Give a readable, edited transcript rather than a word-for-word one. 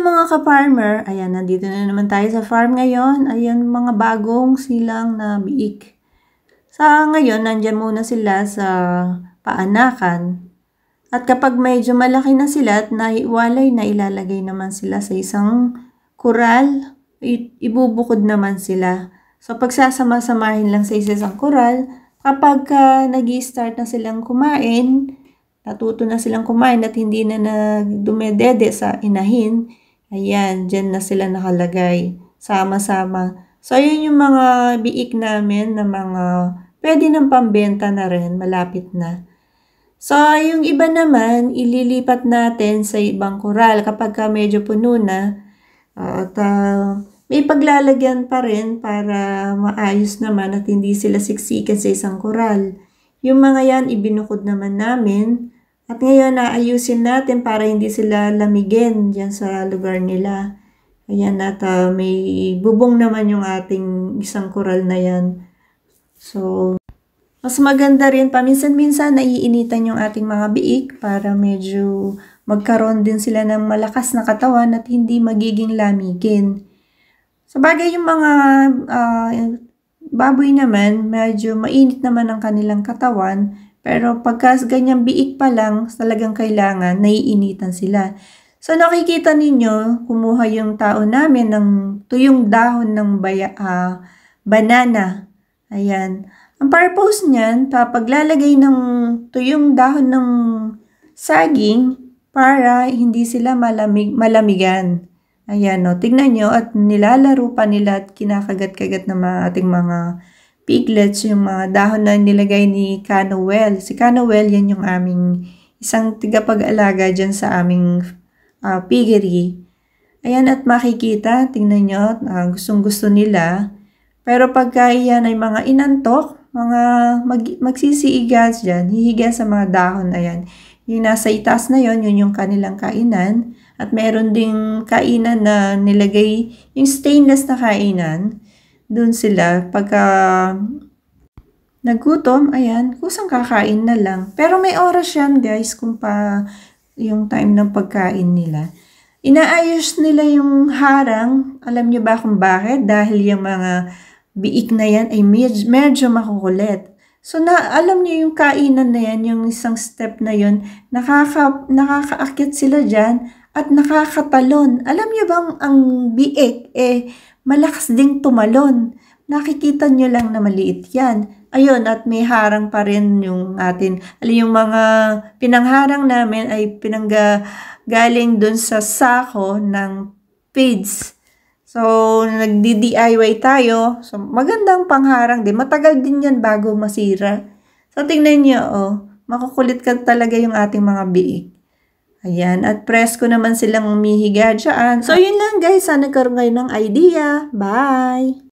mga ka-farmer, ayan, nandito na naman tayo sa farm ngayon. Ayan, mga bagong silang na biik. Sa ngayon, nandyan muna sila sa paanakan. At kapag medyo malaki na sila at naiwalay na, ilalagay naman sila sa isang kural, ibubukod naman sila. So, pagsasama-samahin lang sa isang kural, kapag nag-i-start na silang kumain, natuto na silang kumain at hindi na dumedede sa inahin, ayan, dyan na sila nakalagay, sama-sama. So, yun yung mga biik namin na mga pwede ng pambenta na rin, malapit na. So, yung iba naman, ililipat natin sa ibang kural kapag medyo puno na. At may paglalagyan pa rin para maayos naman at hindi sila siksikan sa isang kural. Yung mga yan, ibinukod naman namin. At ngayon, naayusin natin para hindi sila lamigin dyan sa lugar nila. Ayan, at may bubong naman yung ating isang kural na yan. So, mas maganda rin, paminsan-minsan naiinitan yung ating mga biik para medyo magkaroon din sila ng malakas na katawan at hindi magiging lamigin. Sa bagay yung mga baboy naman, medyo mainit naman ang kanilang katawan. Pero pagka ganyang biik pa lang, talagang kailangan, naiinitan sila. So nakikita ninyo, kumuha yung tao namin ng tuyong dahon ng banana. Ayan. Ang purpose niyan, paglalagay ng tuyong dahon ng saging para hindi sila malamigan. Ayan, no, tignan nyo at nilalaro pa nila at kinakagat-kagat ng mga ating mga piglets, yung mga dahon na nilagay ni Canoel. Si Canoel, yan yung aming isang tigapag-alaga dyan sa aming piggery. Ayan, at makikita, tingnan nyo, gustong-gusto nila. Pero pagka yan ay mga inantok, mga magsisiigas dyan, hihiga sa mga dahon, ayan. Yung nasa itaas na yon, yun yung kanilang kainan. At meron ding kainan na nilagay, yung stainless na kainan. Doon sila, pagka nagutom, ayan, kusang kakain na lang. Pero may oras yan, guys, kung yung time ng pagkain nila. Inaayos nila yung harang. Alam nyo ba kung bakit? Dahil yung mga biik na yan ay medyo makukulit. So, alam niyo yung kainan na yan, yung isang step na yun, nakakaakyat sila dyan at nakakatalon. Alam niyo bang ang biik, malakas ding tumalon. Nakikita nyo lang na maliit yan. Ayun, at may harang pa rin yung atin. Yung mga pinangharang namin ay galing dun sa sako ng feeds. So, nagdi-DIY tayo. So, magandang pangharang din. Matagal din yan bago masira. So, tingnan nyo, makukulit ka talaga yung ating mga biik. Ayan, at presko naman silang umihiga dyan. So, yun lang guys. Sana nagkaroon kayo ng idea. Bye!